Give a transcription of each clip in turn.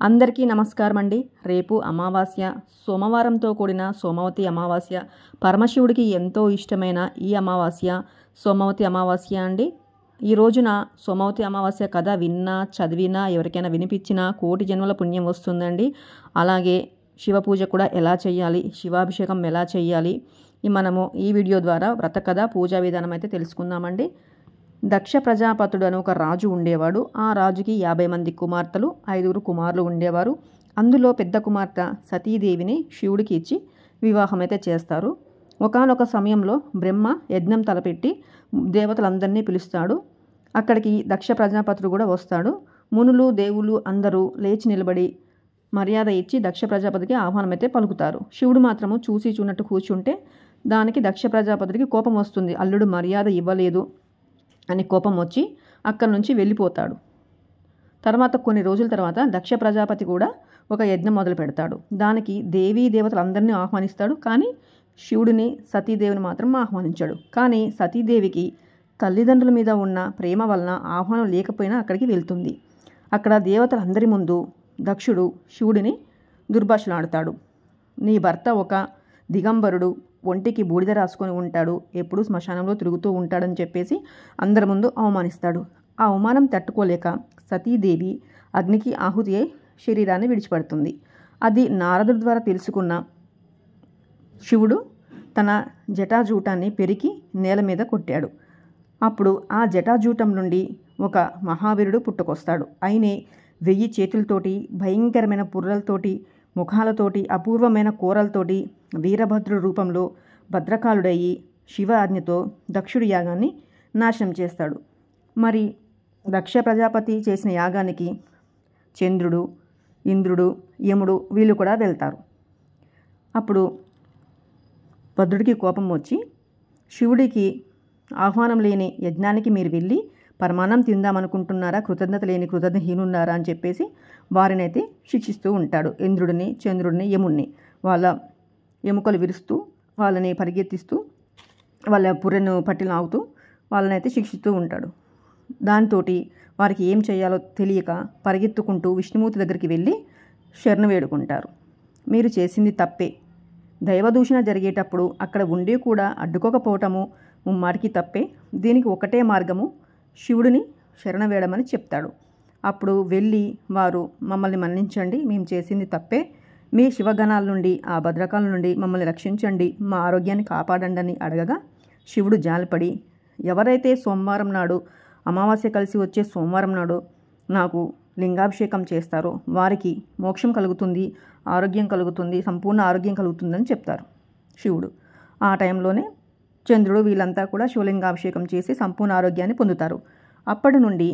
అందరికీ నమస్కారం అండి. రేపు అమావాస్య, సోమవారంతో కూడిన సోమవతి అమావాస్య. పరమశివుడికి ఎంతో ఇష్టమైన ఈ అమావాస్య సోమవతి అమావాస్య అండి. ఈ రోజున సోమవతి అమావాస్య కథ విన్నా, చదివినా, ఎవరికైనా వినిపించినా కోటి జన్మల పుణ్యం వస్తుందండి. అలాగే శివ పూజ కూడా ఎలా చేయాలి, శివాభిషేకం ఎలా చేయాలి, మనము ఈ వీడియో ద్వారా వ్రత కథ, పూజా విధానం అయితే తెలుసుకుందామండి. దక్ష ప్రజాపతుడు అని ఒక రాజు ఉండేవాడు. ఆ రాజుకి 50 మంది కుమార్తెలు, 5 కుమారులు ఉండేవారు. అందులో పెద్ద కుమార్తె సతీదేవిని శివుడికి ఇచ్చి వివాహం అయితే చేస్తారు. ఒకానొక సమయంలో బ్రహ్మ యజ్ఞం తలపెట్టి దేవతలందరినీ పిలుస్తాడు. అక్కడికి దక్ష ప్రజాపతుడు కూడా వస్తాడు. మునులు, దేవుళ్ళు అందరూ లేచి నిలబడి మర్యాద ఇచ్చి దక్ష ప్రజాపతికి ఆహ్వానం అయితే పలుకుతారు. శివుడు మాత్రము చూసి చూనట్టు కూర్చుంటే దానికి దక్ష ప్రజాపతికి కోపం వస్తుంది. అల్లుడు మర్యాద ఇవ్వలేదు అని కోపం వచ్చి అక్కడి నుంచి వెళ్ళిపోతాడు. తర్వాత కొన్ని రోజుల తర్వాత దక్ష ప్రజాపతి కూడా ఒక యజ్ఞం మొదలు పెడతాడు. దానికి దేవీ దేవతలందరినీ ఆహ్వానిస్తాడు. కానీ శివుడిని, సతీదేవిని మాత్రం ఆహ్వానించాడు. కానీ సతీదేవికి తల్లిదండ్రుల మీద ఉన్న ప్రేమ వలన ఆహ్వానం లేకపోయినా అక్కడికి వెళ్తుంది. అక్కడ దేవతలందరి ముందు దక్షుడు శివుడిని దుర్భాషలాడతాడు. నీ భర్త ఒక దిగంబరుడు, ఒంటికి బూడిద రాసుకొని ఉంటాడు, ఎప్పుడూ శ్మశానంలో తిరుగుతూ ఉంటాడని చెప్పేసి అందరి ముందు అవమానిస్తాడు. ఆ అవమానం తట్టుకోలేక సతీదేవి అగ్నికి ఆహుతి అయి శరీరాన్ని విడిచిపెడుతుంది. అది నారదుడి ద్వారా తెలుసుకున్న శివుడు తన జటాజూటాన్ని పెరికి నేల మీద కొట్టాడు. అప్పుడు ఆ జటాజూటం నుండి ఒక మహావీరుడు పుట్టుకొస్తాడు. ఆయనే 1000 చేతులతోటి, భయంకరమైన పుర్రలతోటి, ముఖాలతోటి, అపూర్వమైన కూరలతోటి వీరభద్రుడి రూపంలో భద్రకాళుడయ్యి శివ ఆజ్ఞతో దక్షుడి యాగాన్ని నాశనం చేస్తాడు. మరి దక్ష ప్రజాపతి చేసిన యాగానికి చంద్రుడు, ఇంద్రుడు, యముడు వీళ్ళు కూడా వెళ్తారు. అప్పుడు భద్రుడికి కోపం వచ్చి శివుడికి ఆహ్వానం లేని యజ్ఞానికి మీరు వెళ్ళి పరమాన్నం తిందామనుకుంటున్నారా, కృతజ్ఞత లేని కృతజ్ఞహీనున్నారా అని చెప్పేసి వారినైతే శిక్షిస్తూ ఉంటాడు. ఇంద్రుడిని, చంద్రుడిని, యముడిని వాళ్ళ ఎముకలు విరుస్తూ, వాళ్ళని పరిగెత్తిస్తూ, వాళ్ళ పుర్రెను పట్టి లాగుతూ వాళ్ళనైతే శిక్షిస్తూ ఉంటాడు. దాంతో వారికి ఏం చేయాలో తెలియక పరిగెత్తుకుంటూ విష్ణుమూర్తి దగ్గరికి వెళ్ళి శరణు వేడుకుంటారు. మీరు చేసింది తప్పే, దైవదూషణ జరిగేటప్పుడు అక్కడ ఉండి కూడా అడ్డుకోకపోవటము ముమ్మాటికి తప్పే. దీనికి ఒకటే మార్గము, శివుడిని శరణ వేడమని చెప్తాడు. అప్పుడు వెళ్ళి వారు మమ్మల్ని మన్నించండి, మేము చేసింది తప్పే, మీ శివగణాల నుండి, ఆ భద్రకాల నుండి మమ్మల్ని రక్షించండి, మా ఆరోగ్యాన్ని కాపాడండి అని అడగగా శివుడు జాలిపడి ఎవరైతే సోమవారం నాడు, అమావాస్య కలిసి వచ్చే సోమవారం నాడు నాకు లింగాభిషేకం చేస్తారో వారికి మోక్షం కలుగుతుంది, ఆరోగ్యం కలుగుతుంది, సంపూర్ణ ఆరోగ్యం కలుగుతుందని చెప్తారు శివుడు. ఆ టైంలోనే చంద్రుడు వీళ్ళంతా కూడా శివలింగాభిషేకం చేసి సంపూర్ణ ఆరోగ్యాన్ని పొందుతారు. అప్పటి నుండి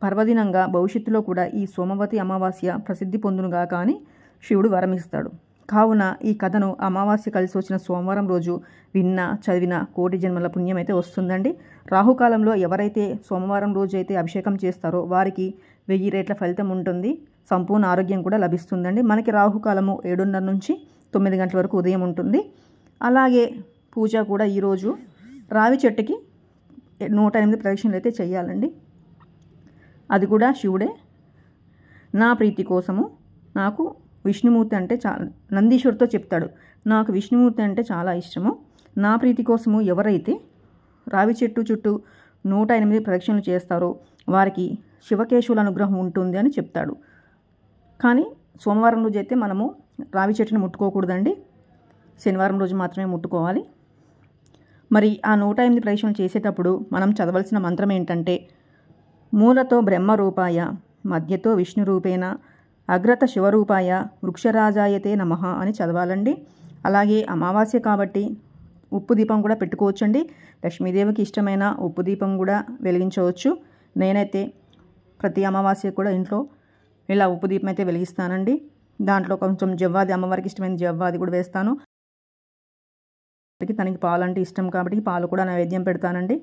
పర్వదినంగా భవిష్యత్తులో కూడా ఈ సోమవతి అమావాస్య ప్రసిద్ధి పొందునుగా కానీ శివుడు వరమిస్తాడు. కావున ఈ కథను అమావాస్య కలిసి వచ్చిన సోమవారం రోజు విన్నా, చదివినా కోటి జన్మల పుణ్యం అయితే వస్తుందండి. రాహుకాలంలో ఎవరైతే సోమవారం రోజు అయితే అభిషేకం చేస్తారో వారికి 1000 రెట్ల ఫలితం ఉంటుంది, సంపూర్ణ ఆరోగ్యం కూడా లభిస్తుందండి. మనకి రాహుకాలము 7:30 నుంచి 9 గంటల వరకు ఉదయం ఉంటుంది. అలాగే పూజ కూడా ఈరోజు రావి చెట్టుకి 108 ప్రదక్షిణలు అయితే చేయాలండి. అది కూడా శివుడే. నా ప్రీతి కోసము నాకు విష్ణుమూర్తి అంటే చాలా, నందీశ్వరుతో చెప్తాడు, నాకు విష్ణుమూర్తి అంటే చాలా ఇష్టము, నా ప్రీతి కోసము ఎవరైతే రావి చెట్టు చుట్టూ 108 ప్రదక్షిణలు చేస్తారో వారికి శివకేశవుల అనుగ్రహం ఉంటుంది అని చెప్తాడు. కానీ సోమవారం రోజు అయితే మనము రావి చెట్టుని ముట్టుకోకూడదండి, శనివారం రోజు మాత్రమే ముట్టుకోవాలి. మరి ఆ 108 ప్రదక్షిణలు చేసేటప్పుడు మనం చదవలసిన మంత్రం ఏంటంటే, మూలతో బ్రహ్మరూపాయ, మధ్యతో విష్ణు రూపేణ, అగ్రత శివరూపాయ, వృక్షరాజాయతే నమః అని చదవాలండి. అలాగే అమావాస్య కాబట్టి ఉప్పు దీపం కూడా పెట్టుకోవచ్చండి. లక్ష్మీదేవికి ఇష్టమైన ఉప్పు దీపం కూడా వెలిగించవచ్చు. నేనైతే ప్రతి అమావాస్య కూడా ఇంట్లో ఇలా ఉప్పు దీపం అయితే వెలిగిస్తానండి. దాంట్లో కొంచెం జవ్వాది, అమ్మవారికి ఇష్టమైన జవ్వాది కూడా వేస్తాను. తనకి పాలు అంటే ఇష్టం కాబట్టి పాలు కూడా నైవేద్యం పెడతానండి.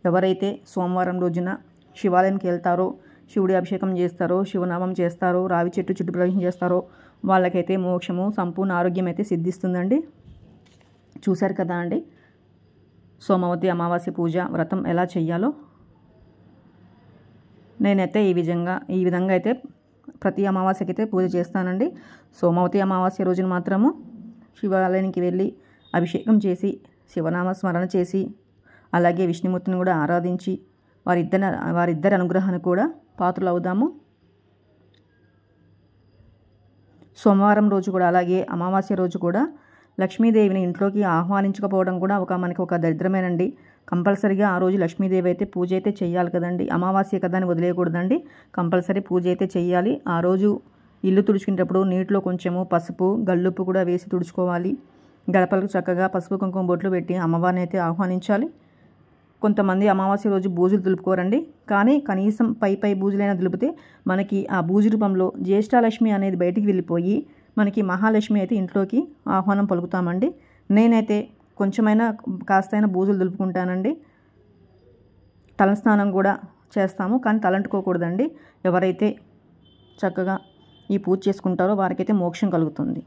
ఎవరైతే సోమవారం రోజున శివాలయంకి వెళ్తారో, శివుడి అభిషేకం చేస్తారో, శివనామం చేస్తారో, రావి చెట్టు చుట్టూ ప్రదక్షిణ చేస్తారో వాళ్ళకైతే మోక్షము, సంపూర్ణ ఆరోగ్యం అయితే సిద్ధిస్తుందండి. చూశారు కదా అండి సోమవతి అమావాస్య పూజ వ్రతం ఎలా చెయ్యాలో. నేనైతే ఈ విధంగా అయితే ప్రతి అమావాస్యకి అయితే పూజ చేస్తానండి. సోమవతి అమావాస్య రోజున మాత్రము శివాలయానికి వెళ్ళి అభిషేకం చేసి శివనామ స్మరణ చేసి అలాగే విష్ణుమూర్తిని కూడా ఆరాధించి వారిద్దరి అనుగ్రహాన్ని కూడా పాత్రలు అవుదాము. సోమవారం రోజు కూడా అలాగే అమావాస్య రోజు కూడా లక్ష్మీదేవిని ఇంట్లోకి ఆహ్వానించకపోవడం కూడా మనకి ఒక దరిద్రమేనండి. కంపల్సరీగా ఆ రోజు లక్ష్మీదేవి అయితే పూజ అయితే చెయ్యాలి కదండి. అమావాస్య కదా అని వదిలేయకూడదండి. కంపల్సరీ పూజ అయితే చెయ్యాలి. ఆ రోజు ఇల్లు తుడుచుకునేటప్పుడు నీటిలో కొంచెము పసుపు గల్లుప్పు కూడా వేసి తుడుచుకోవాలి. గడపలకు చక్కగా పసుపు కుంకుమ బొట్లు పెట్టి అమ్మవారిని అయితే ఆహ్వానించాలి. కొంతమంది అమావాస్య రోజు బూజులు దులుపుకోరండి. కానీ కనీసం పై బూజులైనా దులిపితే మనకి ఆ బూజు రూపంలో జ్యేష్ఠలక్ష్మి అనేది బయటికి వెళ్ళిపోయి మనకి మహాలక్ష్మి అయితే ఇంట్లోకి ఆహ్వానం పలుకుతామండి. నేనైతే కొంచెమైనా కాస్తైనా బూజులు దులుపుకుంటానండి. తలస్నానం కూడా చేస్తాము, కానీ తలంటుకోకూడదండి. ఎవరైతే చక్కగా ఈ పూజ చేసుకుంటారో వారికైతే మోక్షం కలుగుతుంది.